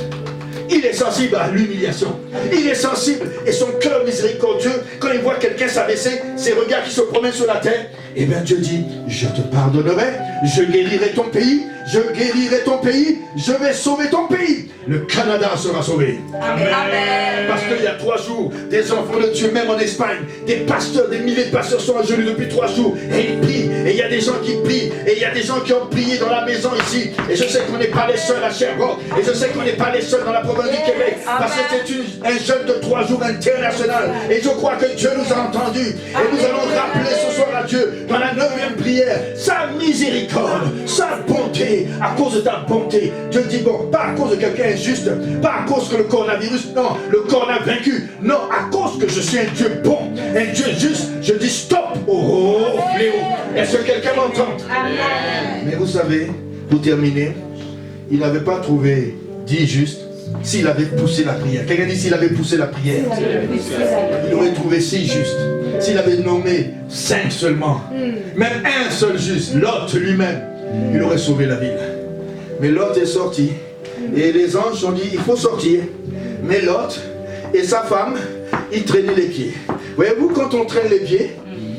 Il est sensible à l'humiliation. Il est sensible et son cœur miséricordieux, quand il voit quelqu'un s'abaisser, ses regards qui se promènent sur la terre, et bien Dieu dit, je te pardonnerai, je guérirai ton pays, je guérirai ton pays, je vais sauver ton pays. Le Canada sera sauvé. Amen. Parce qu'il y a 3 jours, des enfants de Dieu, même en Espagne, des pasteurs, des milliers de pasteurs sont à genoux depuis 3 jours. Et ils prient. Et il y a des gens qui prient. Et il y a des gens qui ont prié dans la maison ici. Et je sais qu'on n'est pas les seuls à Sherbrooke. Et je sais qu'on n'est pas les seuls dans la province du Québec. Parce que c'est un jeûne de 3 jours international. Et je crois que Dieu nous a entendus. Et nous allons rappeler ce soir à Dieu, dans la 9e prière, sa miséricorde, sa bonté. À cause de ta bonté, Dieu dit, bon, pas à cause de quelqu'un injuste, pas à cause que le coronavirus, non, le corps a vaincu, non, à cause que je suis un Dieu bon, un Dieu juste, je dis stop au fléau. Est-ce que quelqu'un m'entend? Mais vous savez, pour terminer, il n'avait pas trouvé 10 justes s'il avait poussé la prière. Quelqu'un dit s'il avait poussé la prière, il aurait trouvé 6 justes. S'il avait nommé 5 seulement, même un seul juste, Lot lui-même, il aurait sauvé la ville. Mais Lot est sorti. Et les anges ont dit, il faut sortir. Mais Lot et sa femme, ils traînaient les pieds. Voyez-vous, quand on traîne les pieds,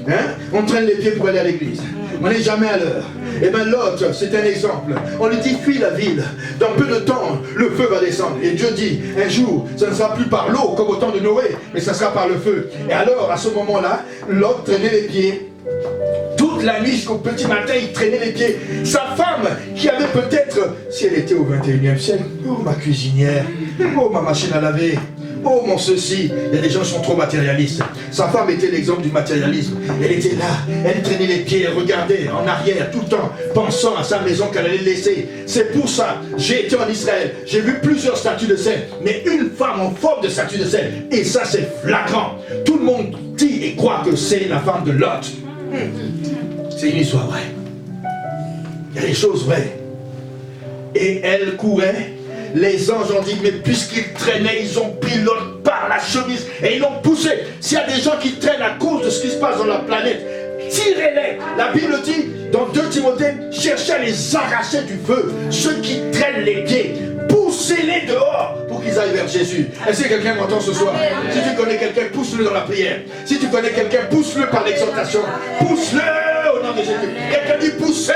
hein, on traîne les pieds pour aller à l'église. On n'est jamais à l'heure. Et bien Lot, c'est un exemple. On lui dit, fuis la ville. Dans peu de temps, le feu va descendre. Et Dieu dit, un jour, ce ne sera plus par l'eau comme au temps de Noé, mais ça sera par le feu. Et alors, à ce moment-là, Lot traînait les pieds. Toute la nuit jusqu'au petit matin, il traînait les pieds. Sa femme, qui avait peut-être, si elle était au 21e siècle, oh ma cuisinière, oh ma machine à laver, oh mon ceci. Il y a des gens qui sont trop matérialistes. Sa femme était l'exemple du matérialisme. Elle était là, elle traînait les pieds, elle regardait en arrière tout le temps, pensant à sa maison qu'elle allait laisser. C'est pour ça, j'ai été en Israël, j'ai vu plusieurs statues de sel, mais une femme en forme de statue de sel. Et ça c'est flagrant. Tout le monde dit et croit que c'est la femme de Lot. C'est une histoire vraie. Il y a des choses vraies. Et elle courait. Les anges ont dit, mais puisqu'ils traînaient, ils ont pris Lot par la chemise et ils l'ont poussé. S'il y a des gens qui traînent à cause de ce qui se passe dans la planète, tirez-les. La Bible dit, dans 2 Timothée, cherchez à les arracher du feu. Ceux qui traînent les pieds, poussez-les dehors pour qu'ils aillent vers Jésus. Est-ce que quelqu'un m'entend ce soir? Si tu connais quelqu'un, pousse-le dans la prière. Si tu connais quelqu'un, pousse-le par l'exhortation. Pousse-le au nom de Jésus. Quelqu'un dit poussez.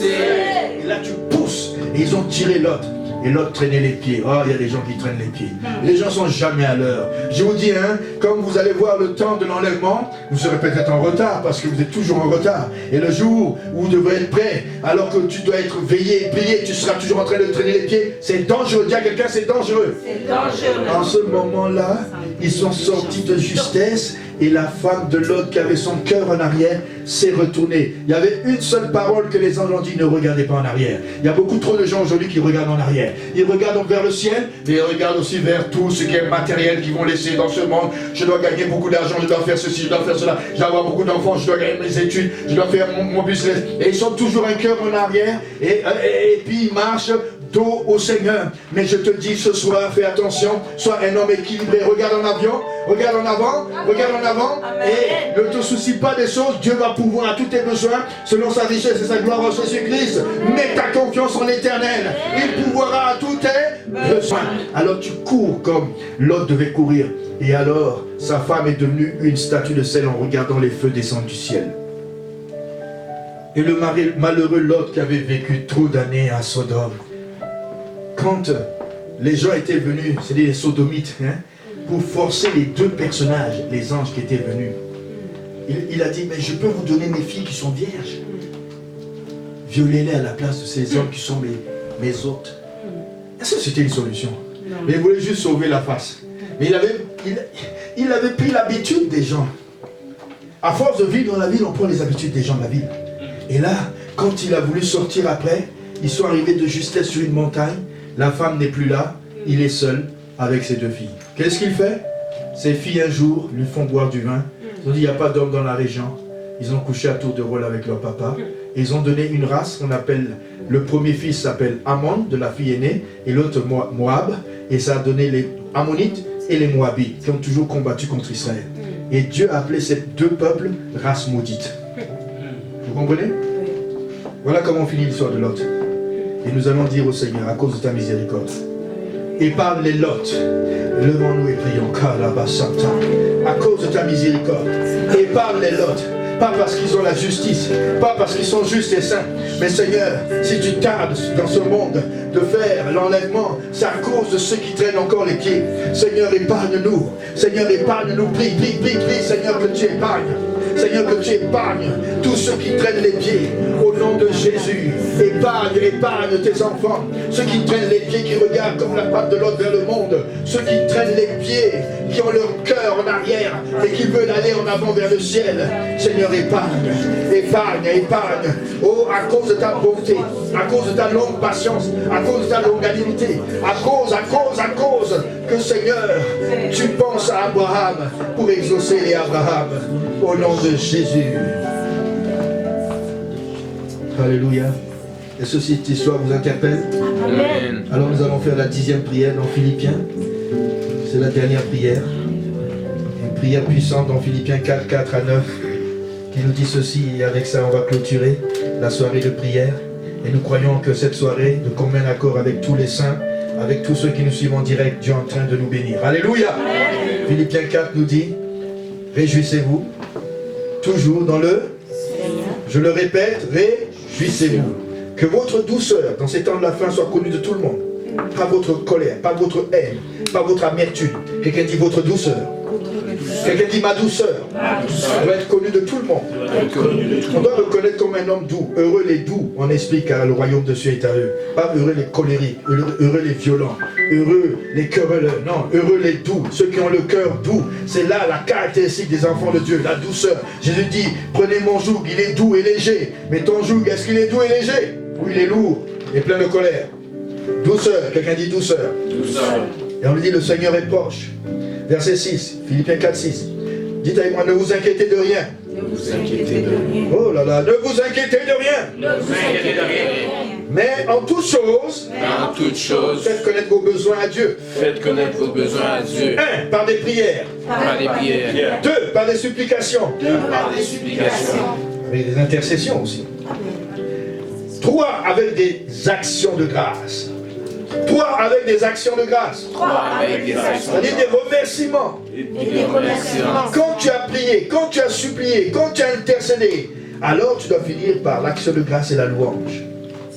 Et là tu pousses. Et ils ont tiré Lot. Et l'autre traînait les pieds. Oh, il y a des gens qui traînent les pieds. Les gens sont jamais à l'heure. Je vous dis, hein, comme vous allez voir le temps de l'enlèvement, vous serez peut-être en retard parce que vous êtes toujours en retard. Et le jour où vous devrez être prêt, alors que tu dois être veillé et prié, tu seras toujours en train de traîner les pieds. C'est dangereux. Dis à quelqu'un, c'est dangereux. C'est dangereux. En ce moment-là, ils sont sortis de justesse et la femme de Lot qui avait son cœur en arrière s'est retournée. Il y avait une seule parole que les anges ont dit, ne regardez pas en arrière. Il y a beaucoup trop de gens aujourd'hui qui regardent en arrière. Ils regardent vers le ciel, mais ils regardent aussi vers tout ce qui est matériel qu'ils vont laisser dans ce monde. Je dois gagner beaucoup d'argent, je dois faire ceci, je dois faire cela, je dois avoir beaucoup d'enfants, je dois gagner mes études, je dois faire mon business. Et ils sont toujours un cœur en arrière, et puis ils marchent dos au Seigneur. Mais je te dis ce soir, fais attention, sois un homme équilibré. Regarde en avion, regarde en avant, regarde en avant. Et ne te soucie pas des choses. Dieu va pourvoir à tous tes besoins selon sa richesse et sa gloire en Jésus-Christ. Mets ta confiance en l'Éternel. Il pourvoira à tous tes besoins. Alors tu cours comme Lot devait courir. Et alors sa femme est devenue une statue de sel en regardant les feux descendre du ciel. Et le malheureux Lot qui avait vécu trop d'années à Sodome, quand les gens étaient venus, c'est-à-dire les sodomites, hein, pour forcer les deux personnages, les anges qui étaient venus, il a dit, mais je peux vous donner mes filles qui sont vierges. Violez-les à la place de ces hommes qui sont mes hôtes. Est-ce que c'était une solution? Mais il voulait juste sauver la face. Mais il avait pris l'habitude des gens. À force de vivre dans la ville, on prend les habitudes des gens de la ville. Et là, quand il a voulu sortir après, ils sont arrivés de justesse sur une montagne. La femme n'est plus là. Il est seul avec ses deux filles. Qu'est-ce qu'il fait? Ses filles un jour lui font boire du vin. Ils ont dit, il n'y a pas d'homme dans la région. Ils ont couché à tour de rôle avec leur papa. Et ils ont donné une race qu'on appelle, le premier fils s'appelle Ammon, de la fille aînée, et l'autre Moab. Et ça a donné les Ammonites et les Moabites, qui ont toujours combattu contre Israël. Et Dieu a appelé ces deux peuples race maudite. Vous comprenez? Voilà comment finit l'histoire de Lot. Et nous allons dire au Seigneur, à cause de ta miséricorde, épargne les Lot. Levons-nous et prions. À cause de ta miséricorde, épargne les Lot. Pas parce qu'ils ont la justice, pas parce qu'ils sont justes et saints, mais Seigneur, si tu tardes dans ce monde de faire l'enlèvement, c'est à cause de ceux qui traînent encore les pieds. Seigneur, épargne-nous. Seigneur, épargne-nous. Prie, prie, prie, prie, Seigneur, que tu épargnes. Seigneur, que tu épargnes tous ceux qui traînent les pieds. Au nom de Jésus, épargne, épargne tes enfants. Ceux qui traînent les pieds, qui regardent comme la patte de l'autre vers le monde. Ceux qui traînent les pieds, qui ont leur cœur en arrière et qui veulent aller en avant vers le ciel. Seigneur, épargne, épargne, épargne. Oh, à cause de ta bonté, à cause de ta longue patience, à cause de ta longanimité, à cause que Seigneur, tu penses à Abraham pour exaucer les Abraham. Au nom de Jésus. Alléluia. Est-ce que cette histoire vous interpelle? Amen. Alors nous allons faire la 10e prière dans Philippiens. C'est la dernière prière. Une prière puissante dans Philippiens 4, 4 à 9 qui nous dit ceci, et avec ça on va clôturer la soirée de prière. Et nous croyons que cette soirée, de commun accord avec tous les saints, avec tous ceux qui nous suivent en direct, Dieu est en train de nous bénir. Alléluia. Amen. Philippiens 4 nous dit, réjouissez-vous toujours dans le Seigneur. Je le répète, réjouissez-vous. Que votre douceur dans ces temps de la fin soit connue de tout le monde. Pas votre colère, pas votre haine, pas votre amertume. Quelqu'un dit votre douceur. Quelqu'un dit ma douceur. Elle doit être connue de tout le monde. On doit le connaître comme un homme doux. Heureux les doux en esprit, car le royaume de Dieu est à eux. Pas heureux les colériques, heureux les violents, heureux les querelleurs. Non, heureux les doux, ceux qui ont le cœur doux. C'est là la caractéristique des enfants de Dieu, la douceur. Jésus dit, prenez mon joug, il est doux et léger. Mais ton joug, est-ce qu'il est doux et léger? Ou il est lourd et plein de colère? Douceur, quelqu'un dit douceur. Douceur. Et on lui dit, le Seigneur est proche. Verset 6, Philippiens 4, 6. Dites avec moi, ne vous inquiétez de rien. Ne vous inquiétez de rien. Oh là là, ne vous inquiétez de rien. Ne vous inquiétez de rien. Mais en toutes choses, faites connaître vos besoins à Dieu. Faites connaître vos besoins à Dieu. 1. Par des prières. 2. Par des supplications. 2. Par des supplications. Avec des intercessions aussi. 3. Avec des actions de grâce. 3. Avec des actions de grâce. 3. Avec des actions de grâce. C'est-à-dire des remerciements. Quand tu as prié, quand tu as supplié, quand tu as intercédé, alors tu dois finir par l'action de grâce et la louange.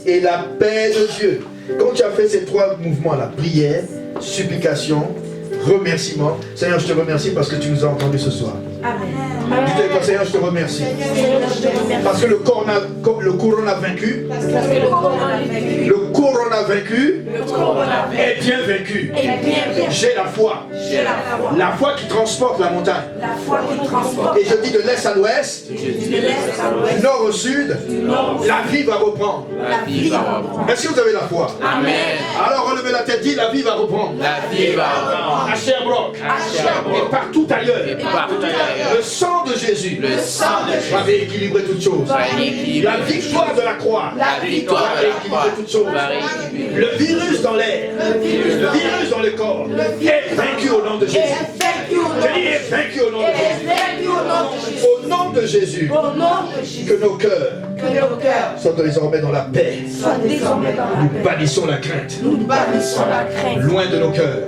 Et la paix de Dieu. Quand tu as fait ces 3 mouvements, la prière, supplication, remerciement. Seigneur, je te remercie parce que tu nous as entendus ce soir. Amen. Dites-moi, Seigneur, je te remercie. Parce que le corps a vaincu. Le corps a vaincu. Est bien vaincu. J'ai la foi. La foi qui transporte la montagne. Et je dis de l'est à l'ouest, du nord au sud, la vie va reprendre. Est-ce que vous avez la foi? Amen. Alors relevez la tête, dis la vie va reprendre. La vie va reprendre. À Sherbrooke. Et partout ailleurs. Le sang de Jésus va rééquilibrer toutes choses. La victoire de la croix va rééquilibrer toutes choses. Le virus dans l'air, le virus dans le corps est vaincu au nom de Jésus. Je dis est vaincu au nom de Jésus. Au nom de Jésus, que nos cœurs soient désormais dans la paix. Nous bannissons la crainte. Loin de nos cœurs.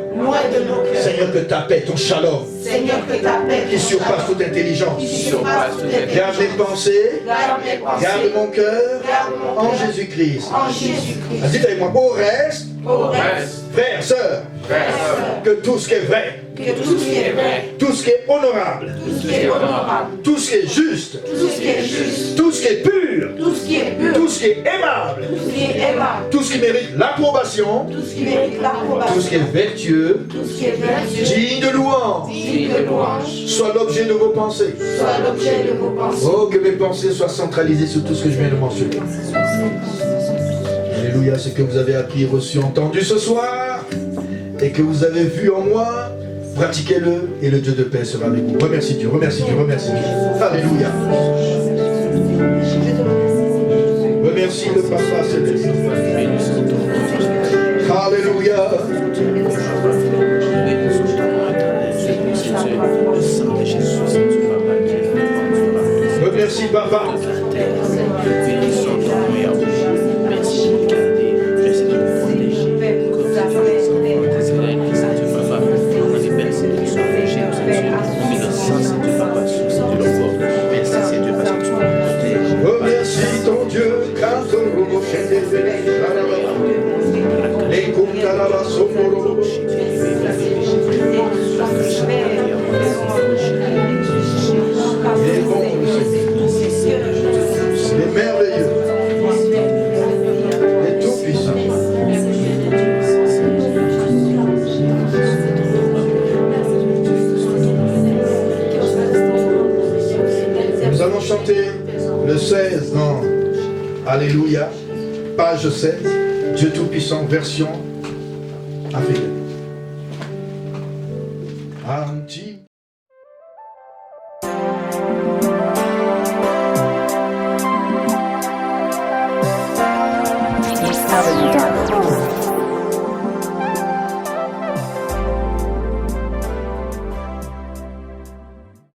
Seigneur, que ta paix, ton shalom Seigneur, que ta paix qui surpasse toute intelligence. surpasse toute intelligence. Garde mes pensées, Garde mes pensées. garde mon cœur Garde mon en cœur. Jésus-Christ. En Jésus-Christ. Dites avec moi, au reste, Au reste, frères, sœurs, frères, que tout ce qui est vrai, que tout ce qui est vrai, tout ce qui est honorable, tout ce qui est honorable, tout ce qui est juste, tout ce qui est juste, tout ce qui est pur, tout ce qui est pur, tout ce qui est aimable, tout ce qui est aimable, tout ce qui mérite l'approbation, tout ce qui mérite tout ce l'approbation, qui est vertueux, tout ce qui est vertueux, digne de louange, digne de louange, soit l'objet de vos pensées. soit l'objet de vos pensées. Oh, que mes pensées soient centralisées sur tout ce que je viens de mentionner. Alléluia, ce que vous avez appris, reçu, entendu ce soir, et que vous avez vu en moi, pratiquez-le, et le Dieu de paix sera avec vous. Remercie Dieu, remercie Dieu, remercie Dieu. Alléluia. Remercie le Papa Céleste. Alléluia. Remercie Papa. Remercie ton Dieu, car ton robot les Kundaraba Somoro. Il est bon, il est merveilleux, il est tout puissant. Nous allons chanter le 16 dans Alléluia, page 16, Dieu Tout-Puissant, version africaine. Un petit